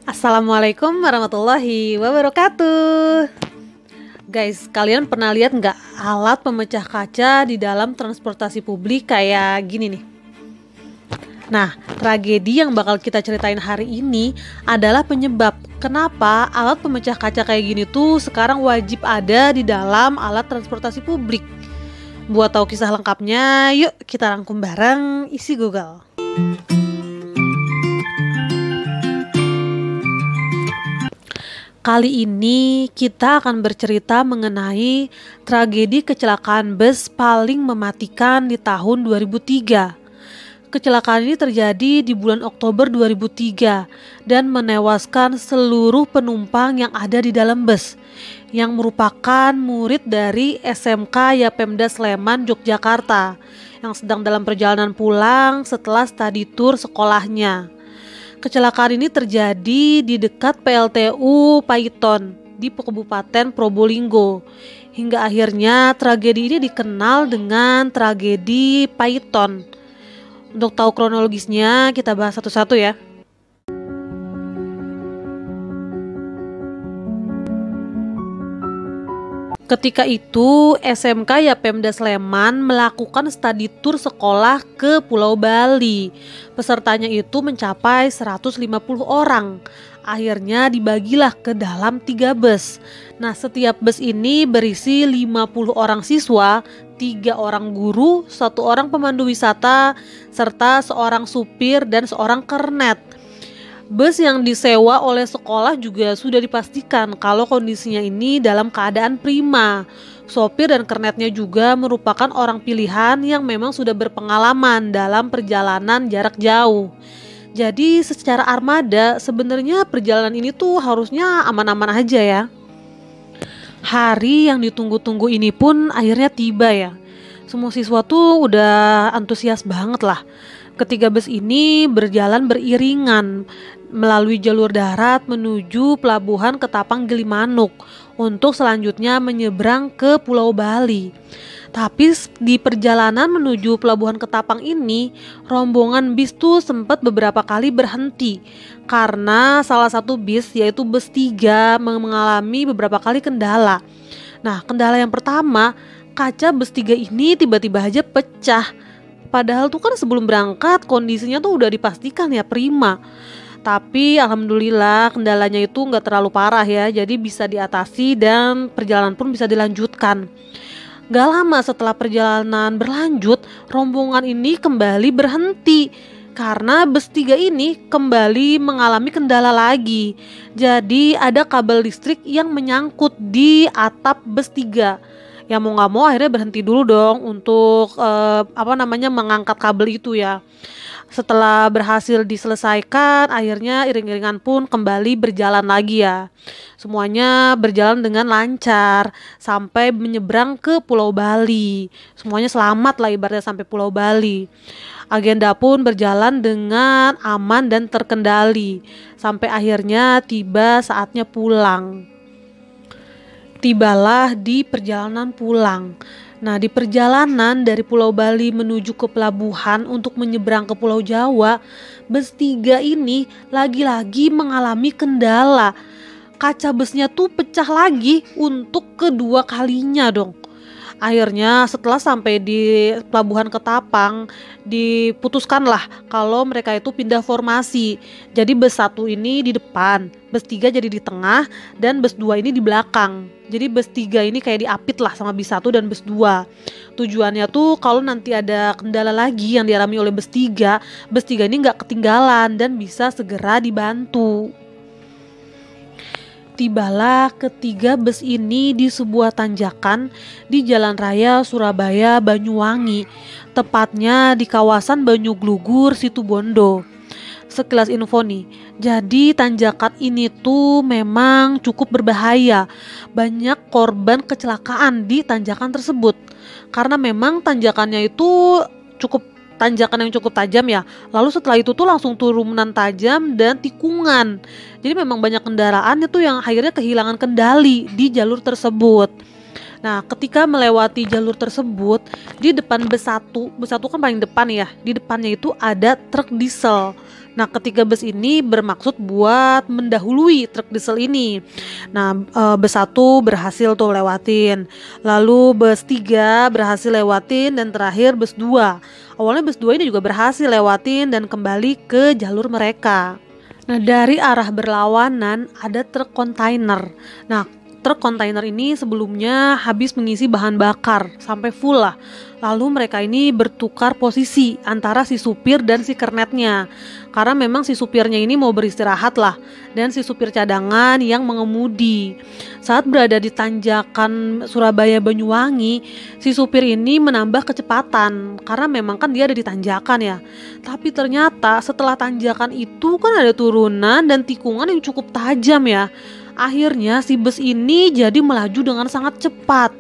Assalamualaikum warahmatullahi wabarakatuh. Guys, kalian pernah lihat nggak alat pemecah kaca di dalam transportasi publik kayak gini nih? Nah, tragedi yang bakal kita ceritain hari ini adalah penyebab kenapa alat pemecah kaca kayak gini tuh sekarang wajib ada di dalam alat transportasi publik. Buat tahu kisah lengkapnya, yuk kita rangkum bareng isi Google. Kali ini kita akan bercerita mengenai tragedi kecelakaan bus paling mematikan di tahun 2003. Kecelakaan ini terjadi di bulan Oktober 2003 dan menewaskan seluruh penumpang yang ada di dalam bus, yang merupakan murid dari SMK Yapemda Sleman, Yogyakarta, yang sedang dalam perjalanan pulang setelah study tour sekolahnya. Kecelakaan ini terjadi di dekat PLTU Paiton di Kabupaten Probolinggo. Hingga akhirnya tragedi ini dikenal dengan tragedi Paiton. Untuk tahu kronologisnya, kita bahas satu-satu ya. Ketika itu, SMK Yapemda Sleman melakukan study tour sekolah ke Pulau Bali. Pesertanya itu mencapai 150 orang. Akhirnya dibagilah ke dalam 3 bus. Nah, setiap bus ini berisi 50 orang siswa, 3 orang guru, 1 orang pemandu wisata, serta seorang supir dan seorang kernet. Bus yang disewa oleh sekolah juga sudah dipastikan kalau kondisinya ini dalam keadaan prima. Sopir dan kernetnya juga merupakan orang pilihan yang memang sudah berpengalaman dalam perjalanan jarak jauh. Jadi secara armada sebenarnya perjalanan ini tuh harusnya aman-aman aja ya. Hari yang ditunggu-tunggu ini pun akhirnya tiba ya. Semua siswa tuh udah antusias banget lah. Ketiga bus ini berjalan beriringan melalui jalur darat menuju pelabuhan Ketapang Gilimanuk untuk selanjutnya menyeberang ke Pulau Bali. Tapi di perjalanan menuju pelabuhan Ketapang ini, rombongan bis tuh sempat beberapa kali berhenti karena salah satu bis, yaitu bus 3, mengalami beberapa kali kendala. Nah, kendala yang pertama, kaca bus 3 ini tiba-tiba aja pecah. Padahal tuh kan sebelum berangkat kondisinya tuh udah dipastikan ya prima. Tapi alhamdulillah kendalanya itu nggak terlalu parah ya, jadi bisa diatasi dan perjalanan pun bisa dilanjutkan. Gak lama setelah perjalanan berlanjut, rombongan ini kembali berhenti karena bus 3 ini kembali mengalami kendala lagi. Jadi ada kabel listrik yang menyangkut di atap bus 3. Ya mau nggak mau akhirnya berhenti dulu dong untuk mengangkat kabel itu ya. Setelah berhasil diselesaikan, akhirnya iring-iringan pun kembali berjalan lagi ya. Semuanya berjalan dengan lancar sampai menyeberang ke Pulau Bali. Semuanya selamat lah ibaratnya sampai Pulau Bali. Agenda pun berjalan dengan aman dan terkendali sampai akhirnya tiba saatnya pulang. Tibalah di perjalanan pulang. Nah, di perjalanan dari Pulau Bali menuju ke pelabuhan untuk menyeberang ke Pulau Jawa, bus 3 ini lagi-lagi mengalami kendala. Kaca busnya tuh pecah lagi untuk kedua kalinya dong. Akhirnya setelah sampai di pelabuhan Ketapang, diputuskanlah kalau mereka itu pindah formasi. Jadi bus 1 ini di depan, bus 3 jadi di tengah, dan bus 2 ini di belakang. Jadi bus 3 ini kayak diapit lah sama bis 1 dan bus 2. Tujuannya tuh kalau nanti ada kendala lagi yang dialami oleh bus 3 ini nggak ketinggalan dan bisa segera dibantu. Tibalah ketiga bus ini di sebuah tanjakan di Jalan Raya Surabaya Banyuwangi, tepatnya di kawasan Banyuglugur, Situbondo. Sekilas info nih, jadi tanjakan ini tuh memang cukup berbahaya. Banyak korban kecelakaan di tanjakan tersebut karena memang tanjakannya itu tanjakan yang cukup tajam ya. Lalu setelah itu tuh langsung turunan tajam dan tikungan. Jadi memang banyak kendaraan itu yang akhirnya kehilangan kendali di jalur tersebut. Nah, ketika melewati jalur tersebut, di depan bus 1 kan paling depan ya, di depannya itu ada truk diesel. Nah, ketiga bus ini bermaksud buat mendahului truk diesel ini. Nah, bus 1 berhasil tuh lewatin. Lalu bus 3 berhasil lewatin dan terakhir bus 2. Awalnya bus 2 ini juga berhasil lewatin dan kembali ke jalur mereka. Nah, dari arah berlawanan ada truk kontainer. Nah, truk kontainer ini sebelumnya habis mengisi bahan bakar sampai full lah. Lalu mereka ini bertukar posisi antara si supir dan si kernetnya. Karena memang si supirnya ini mau beristirahat lah, dan si supir cadangan yang mengemudi. Saat berada di tanjakan Surabaya Banyuwangi, si supir ini menambah kecepatan karena memang kan dia ada di tanjakan ya. Tapi ternyata setelah tanjakan itu kan ada turunan dan tikungan yang cukup tajam ya. Akhirnya si bus ini jadi melaju dengan sangat cepat.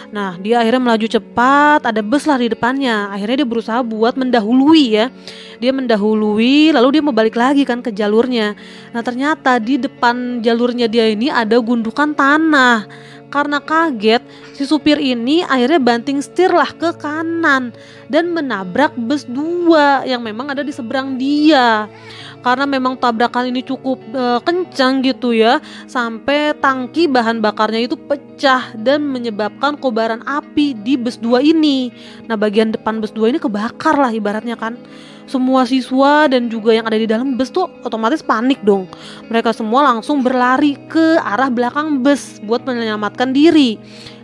Nah, dia akhirnya melaju cepat, ada bus lah di depannya. Akhirnya dia berusaha buat mendahului ya. Dia mendahului, lalu dia mau balik lagi kan ke jalurnya. Nah, ternyata di depan jalurnya dia ini ada gundukan tanah. Karena kaget, si supir ini akhirnya banting setir lah ke kanan dan menabrak bus 2 yang memang ada di seberang dia. Karena memang tabrakan ini cukup kencang gitu ya, sampai tangki bahan bakarnya itu pecah dan menyebabkan kobaran api di bus 2 ini. Nah, bagian depan bus 2 ini kebakar lah ibaratnya kan. Semua siswa dan juga yang ada di dalam bus tuh otomatis panik dong. Mereka semua langsung berlari ke arah belakang bus buat menyelamatkan diri.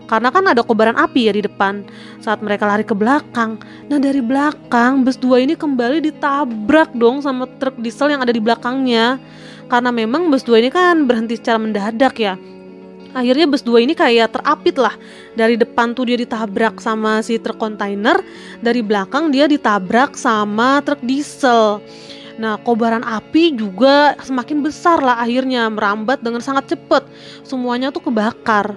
Karena kan ada kobaran api ya di depan. Saat mereka lari ke belakang, nah dari belakang bus 2 ini kembali ditabrak dong sama truk diesel yang ada di belakangnya. Karena memang bus 2 ini kan berhenti secara mendadak ya. Akhirnya bus 2 ini kayak terapit lah. Dari depan tuh dia ditabrak sama si truk kontainer, dari belakang dia ditabrak sama truk diesel. Nah, kobaran api juga semakin besar lah, akhirnya merambat dengan sangat cepat. Semuanya tuh kebakar.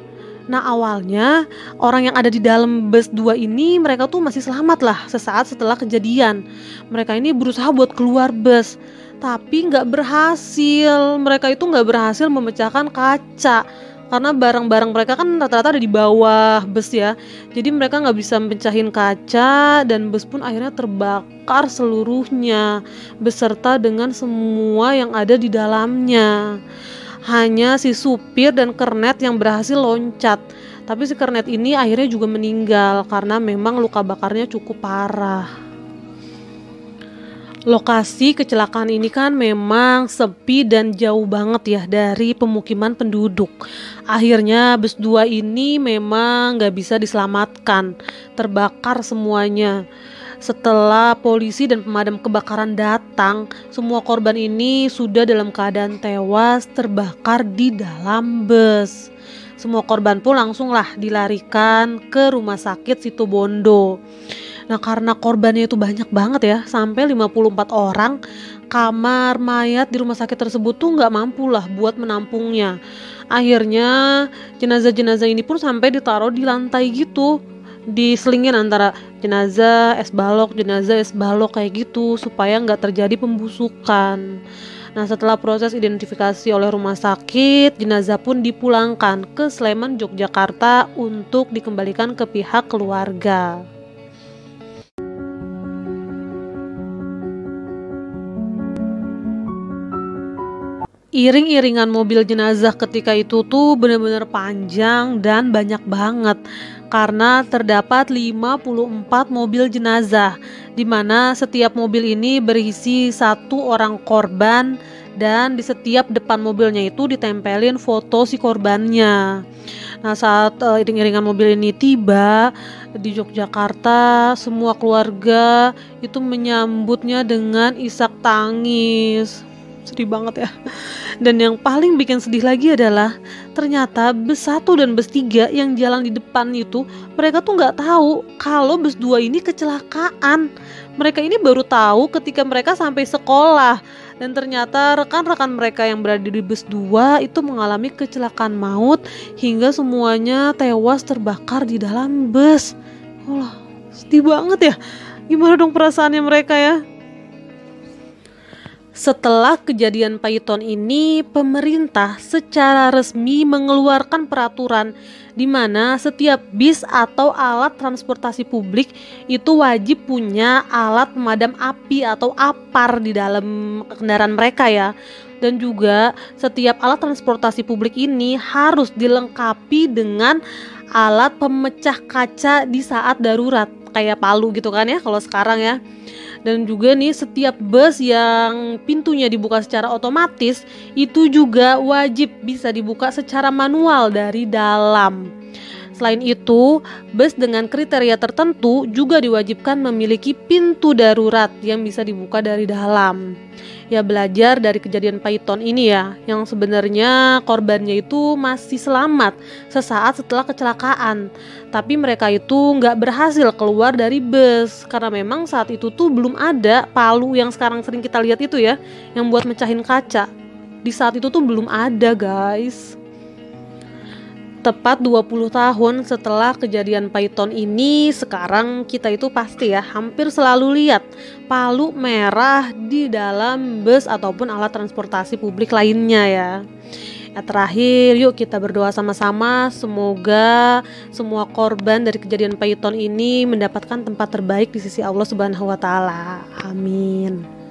Nah, awalnya orang yang ada di dalam bus 2 ini mereka tuh masih selamat lah sesaat setelah kejadian. Mereka ini berusaha buat keluar bus, tapi nggak berhasil. Mereka itu nggak berhasil memecahkan kaca. Karena barang-barang mereka kan rata-rata ada di bawah bus ya. Jadi mereka nggak bisa mecahin kaca dan bus pun akhirnya terbakar seluruhnya beserta dengan semua yang ada di dalamnya. Hanya si supir dan kernet yang berhasil loncat. Tapi si kernet ini akhirnya juga meninggal karena memang luka bakarnya cukup parah. Lokasi kecelakaan ini kan memang sepi dan jauh banget ya dari pemukiman penduduk. Akhirnya bus 2 ini memang gak bisa diselamatkan, terbakar semuanya. Setelah polisi dan pemadam kebakaran datang, semua korban ini sudah dalam keadaan tewas terbakar di dalam bus. Semua korban pun langsunglah dilarikan ke rumah sakit Situbondo. Nah, karena korbannya itu banyak banget ya, sampai 54 orang, kamar mayat di rumah sakit tersebut tuh nggak mampu lah buat menampungnya. Akhirnya jenazah-jenazah ini pun sampai ditaruh di lantai gitu, diselingin antara jenazah es balok kayak gitu supaya nggak terjadi pembusukan. Nah, setelah proses identifikasi oleh rumah sakit, jenazah pun dipulangkan ke Sleman, Yogyakarta untuk dikembalikan ke pihak keluarga. Iring-iringan mobil jenazah ketika itu tuh benar-benar panjang dan banyak banget karena terdapat 54 mobil jenazah, di mana setiap mobil ini berisi 1 orang korban dan di setiap depan mobilnya itu ditempelin foto si korbannya. Nah, saat iring-iringan mobil ini tiba di Yogyakarta, semua keluarga itu menyambutnya dengan isak tangis. Sedih banget ya. Dan yang paling bikin sedih lagi adalah ternyata bus 1 dan bus 3 yang jalan di depan itu, mereka tuh nggak tahu kalau bus 2 ini kecelakaan. Mereka ini baru tahu ketika mereka sampai sekolah. Dan ternyata rekan-rekan mereka yang berada di bus 2 itu mengalami kecelakaan maut hingga semuanya tewas terbakar di dalam bus. Allah, sedih banget ya. Gimana dong perasaannya mereka ya? Setelah kejadian Python ini, pemerintah secara resmi mengeluarkan peraturan di mana setiap bis atau alat transportasi publik itu wajib punya alat pemadam api atau APAR di dalam kendaraan mereka ya. Dan juga setiap alat transportasi publik ini harus dilengkapi dengan alat pemecah kaca di saat darurat, kayak palu gitu kan ya kalau sekarang ya. Dan juga nih setiap bus yang pintunya dibuka secara otomatis itu juga wajib bisa dibuka secara manual dari dalam. Selain itu, bus dengan kriteria tertentu juga diwajibkan memiliki pintu darurat yang bisa dibuka dari dalam. Ya, belajar dari kejadian Python ini ya, yang sebenarnya korbannya itu masih selamat sesaat setelah kecelakaan. Tapi mereka itu nggak berhasil keluar dari bus karena memang saat itu tuh belum ada palu yang sekarang sering kita lihat itu ya, yang buat mecahin kaca. Di saat itu tuh belum ada, guys. Tepat 20 tahun setelah kejadian Python ini, sekarang kita itu pasti ya hampir selalu lihat palu merah di dalam bus ataupun alat transportasi publik lainnya ya. Terakhir, yuk kita berdoa sama-sama semoga semua korban dari kejadian Python ini mendapatkan tempat terbaik di sisi Allah Subhanahu wa taala. Amin.